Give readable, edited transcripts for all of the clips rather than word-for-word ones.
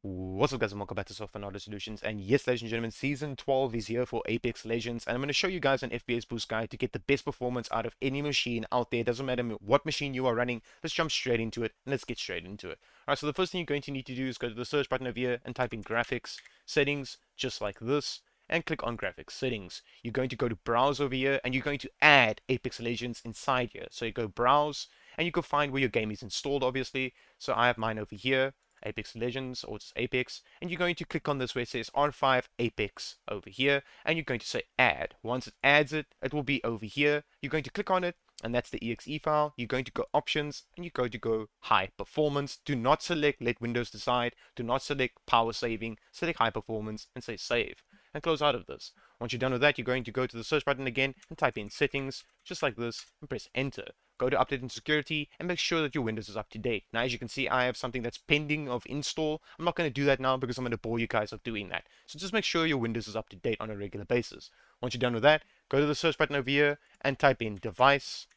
What's up, guys, and welcome back to Software Knowledge Solutions. And yes, ladies and gentlemen, Season 12 is here for Apex Legends. And I'm going to show you guys an FPS boost guide to get the best performance out of any machine out there. It doesn't matter what machine you are running. Let's jump straight into it, and let's get straight into it. Alright, so the first thing you're going to need to do is go to the search button over here and type in Graphics, Settings, just like this. And click on Graphics Settings. You're going to go to Browse over here, and you're going to add Apex Legends inside here. So you go Browse, and you can find where your game is installed, obviously. So I have mine over here. Apex Legends, or just Apex, and you're going to click on this where it says R5 Apex over here, and you're going to say add. Once it adds it, it will be over here. You're going to click on it, and that's the exe file. You're going to go options, and you're going to go high performance. Do not select let Windows decide. Do not select power saving. Select high performance and say save, and close out of this. Once you're done with that, you're going to go to the search button again and type in settings, just like this, and press enter. Go to update and security and make sure that your Windows is up to date. Now, as you can see, I have something that's pending of install. I'm not going to do that now because I'm going to bore you guys of doing that. So just make sure your Windows is up to date on a regular basis. Once you're done with that, go to the search button over here and type in device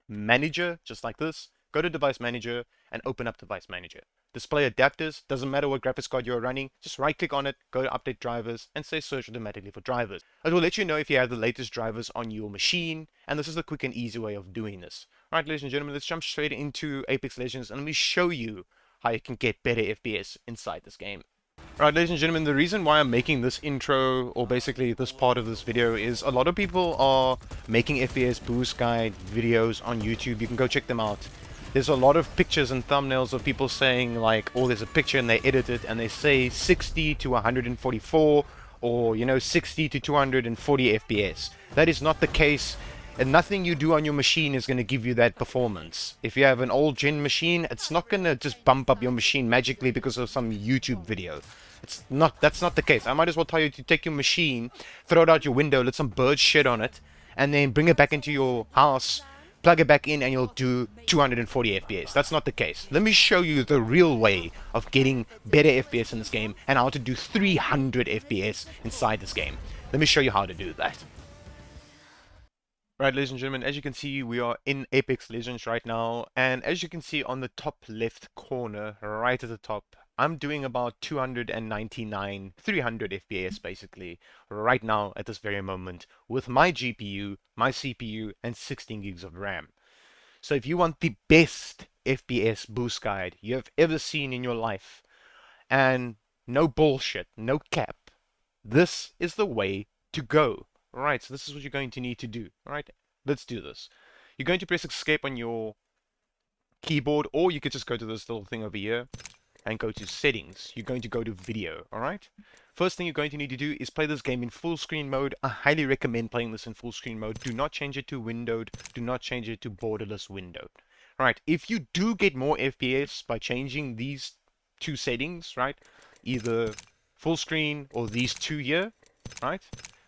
manager, just like this. Go to device manager and open up device manager. Display adapters, doesn't matter what graphics card you're running, just right click on it, go to update drivers and say search automatically for drivers. It will let you know if you have the latest drivers on your machine, and this is the quick and easy way of doing this. Alright, ladies and gentlemen, let's jump straight into Apex Legends and let me show you how you can get better FPS inside this game. Alright, ladies and gentlemen, the reason why I'm making this intro, or basically this part of this video, is a lot of people are making FPS boost guide videos on YouTube. You can go check them out. There's a lot of pictures and thumbnails of people saying like, oh, there's a picture and they edit it and they say 60 to 144 or, you know, 60 to 240 FPS. That is not the case, and nothing you do on your machine is going to give you that performance. If you have an old gen machine, it's not going to just bump up your machine magically because of some YouTube video. That's not the case. I might as well tell you to take your machine, throw it out your window, let some birds shit on it, and then bring it back into your house, plug it back in, and you'll do 240 FPS. That's not the case. Let me show you the real way of getting better FPS in this game and how to do 300 FPS inside this game. Let me show you how to do that. Right, ladies and gentlemen, as you can see, we are in Apex Legends right now, and as you can see on the top left corner, right at the top, I'm doing about 299, 300 FPS basically, right now at this very moment, with my GPU, my CPU, and 16 gigs of RAM. So if you want the best FPS boost guide you have ever seen in your life, and no bullshit, no cap, this is the way to go. Right, so this is what you're going to need to do. Alright, let's do this. You're going to press escape on your keyboard, or you could just go to this little thing over here and go to settings. You're going to go to video. Alright, first thing you're going to need to do is play this game in full screen mode. I highly recommend playing this in full screen mode. Do not change it to windowed, do not change it to borderless windowed. Right, if you do get more FPS by changing these two settings, right, either full screen or these two here, right,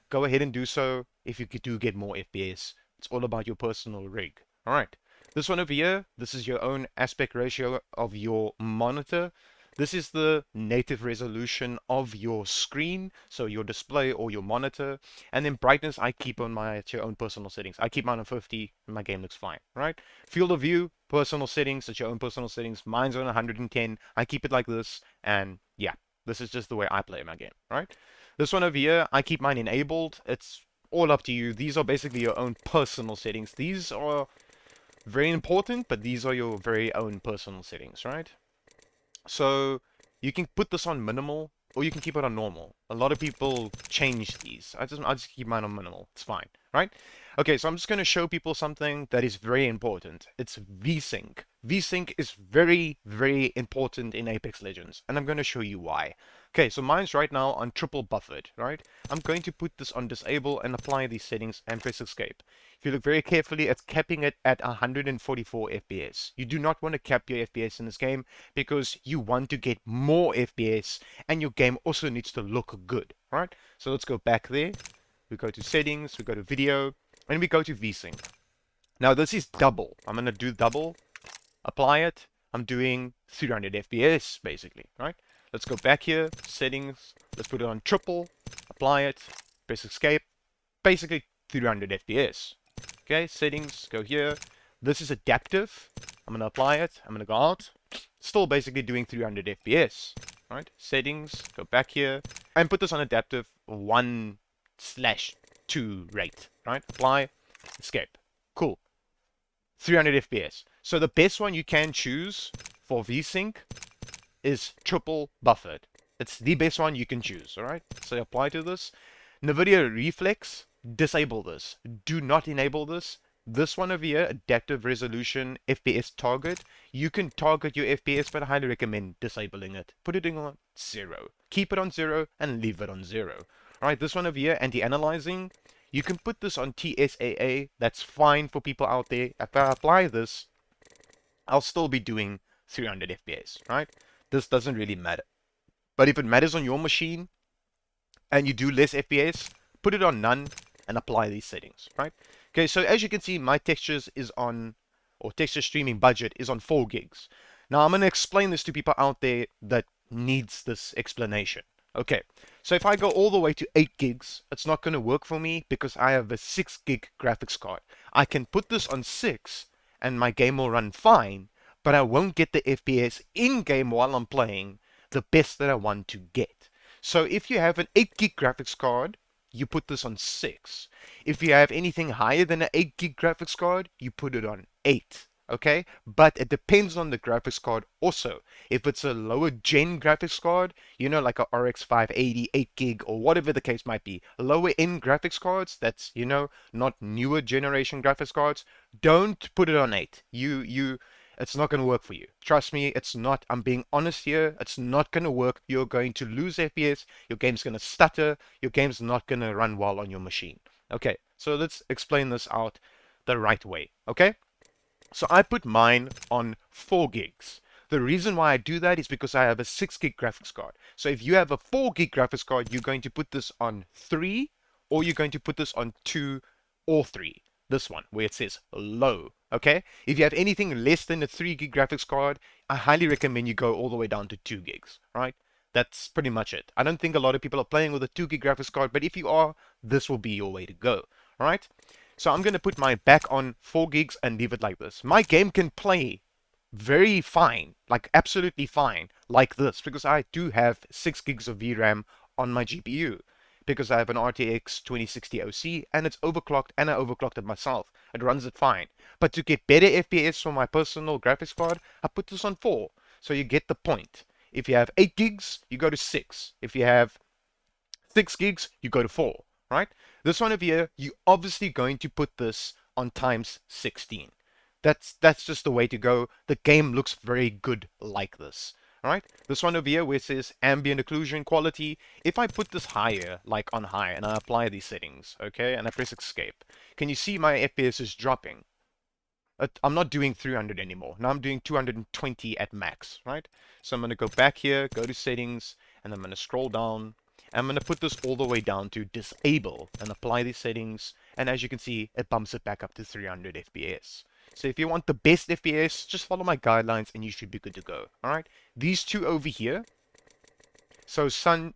go ahead and do so. If you do get more FPS, it's all about your personal rig. Alright, this one over here, this is your own aspect ratio of your monitor. This is the native resolution of your screen, so your display or your monitor. And then brightness, I keep on at your own personal settings. I keep mine on 50 and my game looks fine. Right? Field of view, personal settings, at your own personal settings. Mine's on 110. I keep it like this, and yeah, this is just the way I play my game. Right? This one over here, I keep mine enabled. It's all up to you. These are basically your own personal settings. These are very important, but these are your very own personal settings, right? So you can put this on minimal, or you can keep it on normal. A lot of people change these. I just keep mine on minimal. It's fine, right? Okay, so I'm just going to show people something that is very important. It's Vsync. Vsync is very, very important in Apex Legends, and I'm going to show you why. Okay, so mine's right now on triple buffered, right? I'm going to put this on disable and apply these settings and press escape. If you look very carefully, it's capping it at 144 FPS. You do not want to cap your FPS in this game because you want to get more FPS, and your game also needs to look good, right? So let's go back there. We go to settings, we go to video, and we go to Vsync. Now this is double. I'm going to do double, apply it. I'm doing 300 FPS basically, right? Let's go back here, settings, let's put it on triple, apply it, press escape, basically 300 FPS. Okay, settings, go here. This is adaptive. I'm going to apply it, I'm going to go out. Still basically doing 300 FPS. right? Settings, go back here, and put this on adaptive 1/2 rate, right? Apply, escape. Cool. 300 FPS. So the best one you can choose for Vsync is triple buffered. It's the best one you can choose, alright? So apply to this. Nvidia Reflex, disable this. Do not enable this. This one over here, adaptive resolution FPS target. You can target your FPS, but I highly recommend disabling it. Put it on 0. Keep it on 0 and leave it on 0. Alright, this one over here, anti-aliasing. You can put this on TSAA. That's fine for people out there. If I apply this, I'll still be doing 300 FPS, right? This doesn't really matter. But if it matters on your machine and you do less FPS, put it on none and apply these settings, right? Okay, so as you can see, my textures is on, or texture streaming budget is on 4 gigs. Now I'm going to explain this to people out there that needs this explanation. Okay, so if I go all the way to 8 gigs, it's not going to work for me because I have a 6 gig graphics card. I can put this on 6 and my game will run fine, but I won't get the FPS in-game while I'm playing the best that I want to get. So if you have an 8 gig graphics card, you put this on 6. If you have anything higher than an 8 gig graphics card, you put it on 8. Okay? But it depends on the graphics card also. If it's a lower gen graphics card, you know, like a RX 580, 8 gig, or whatever the case might be, lower end graphics cards, that's, you know, not newer generation graphics cards, don't put it on 8. It's not going to work for you. Trust me, it's not. I'm being honest here. It's not going to work. You're going to lose FPS. Your game's going to stutter. Your game's not going to run well on your machine. Okay, so let's explain this out the right way. Okay, so I put mine on 4 gigs. The reason why I do that is because I have a 6 gig graphics card. So if you have a 4 gig graphics card, you're going to put this on 3, or you're going to put this on 2 or 3. This one, where it says low. Okay, if you have anything less than a 3 gig graphics card, I highly recommend you go all the way down to 2 gigs, right? That's pretty much it. I don't think a lot of people are playing with a 2 gig graphics card, but if you are, this will be your way to go, alright? So I'm going to put mine back on 4 gigs and leave it like this. My game can play very fine, like absolutely fine, like this, because I do have 6 gigs of VRAM on my GPU. Because I have an RTX 2060 OC and it's overclocked, and I overclocked it myself. It runs it fine. But to get better FPS for my personal graphics card, I put this on 4. So you get the point. If you have 8 gigs, you go to 6. If you have 6 gigs, you go to 4. Right? This one over here, you're obviously going to put this on times 16. That's just the way to go. The game looks very good like this. Alright, this one over here where it says ambient occlusion quality, if I put this higher, like on high, and I apply these settings, okay, and I press escape, can you see my FPS is dropping? I'm not doing 300 anymore. Now I'm doing 220 at max, right? So I'm going to go back here, go to settings, and I'm going to scroll down. I'm going to put this all the way down to disable and apply these settings, and as you can see, it bumps it back up to 300 FPS. So if you want the best FPS, just follow my guidelines and you should be good to go. Alright, these two over here. So sun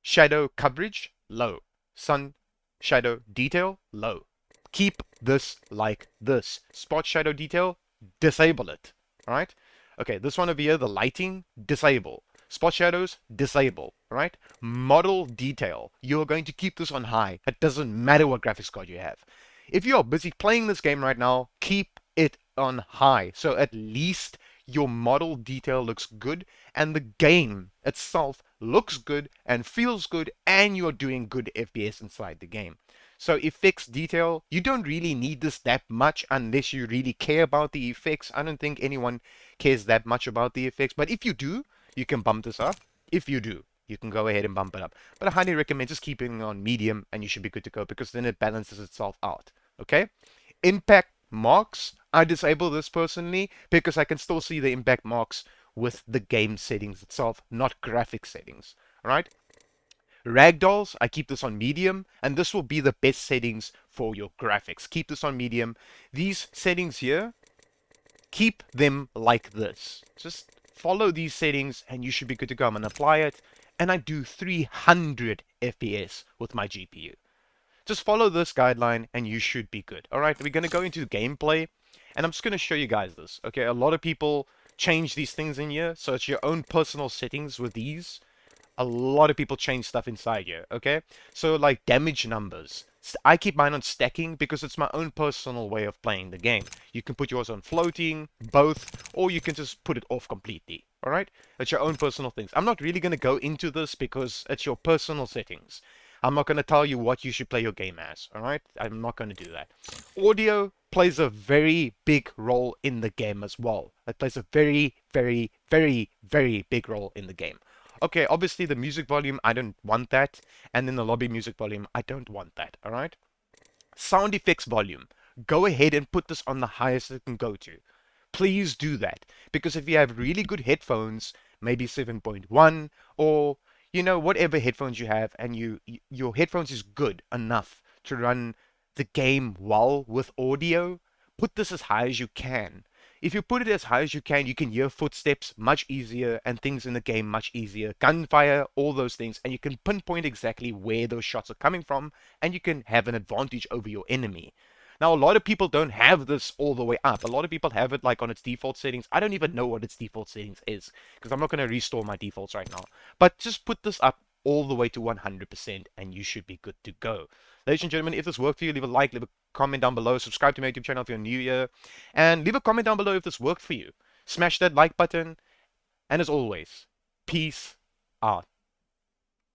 shadow coverage, low. Sun shadow detail, low. Keep this like this. Spot shadow detail, disable it. Alright, okay, this one over here, the lighting, disable. Spot shadows, disable. Alright, model detail, you're going to keep this on high. It doesn't matter what graphics card you have. If you're busy playing this game right now, keep it on high. So at least your model detail looks good and the game itself looks good and feels good and you're doing good FPS inside the game. So effects detail, you don't really need this that much unless you really care about the effects. I don't think anyone cares that much about the effects, but if you do, you can bump this up. If you do, you can go ahead and bump it up. But I highly recommend just keeping it on medium and you should be good to go because then it balances itself out. Okay? Impact marks, I disable this personally because I can still see the impact marks with the game settings itself, not graphic settings. Alright? Ragdolls, I keep this on medium, and this will be the best settings for your graphics. Keep this on medium. These settings here, keep them like this. Just follow these settings and you should be good to go. I'm going to apply it, and I do 300 FPS with my GPU. Just follow this guideline and you should be good. Alright, we're going to go into gameplay and I'm just going to show you guys this. Okay, a lot of people change these things in here. So it's your own personal settings with these. A lot of people change stuff inside here, okay? So like damage numbers. I keep mine on stacking because it's my own personal way of playing the game. You can put yours on floating, both, or you can just put it off completely, alright? It's your own personal things. I'm not really going to go into this because it's your personal settings. I'm not going to tell you what you should play your game as, alright? I'm not going to do that. Audio plays a very big role in the game as well. It plays a very, very, very, very big role in the game. Okay, obviously the music volume, I don't want that. And then the lobby music volume, I don't want that, alright? Sound effects volume. Go ahead and put this on the highest it can go to. Please do that. Because if you have really good headphones, maybe 7.1, or, you know, whatever headphones you have, and your headphones is good enough to run the game well with audio, put this as high as you can. If you put it as high as you can hear footsteps much easier and things in the game much easier. Gunfire, all those things, and you can pinpoint exactly where those shots are coming from, and you can have an advantage over your enemy. Now, a lot of people don't have this all the way up. A lot of people have it like on its default settings. I don't even know what its default settings is because I'm not going to restore my defaults right now. But just put this up all the way to 100% and you should be good to go. Ladies and gentlemen, if this worked for you, leave a like, leave a comment down below, subscribe to my YouTube channel if you're new here, and leave a comment down below if this worked for you. Smash that like button, and as always, peace out.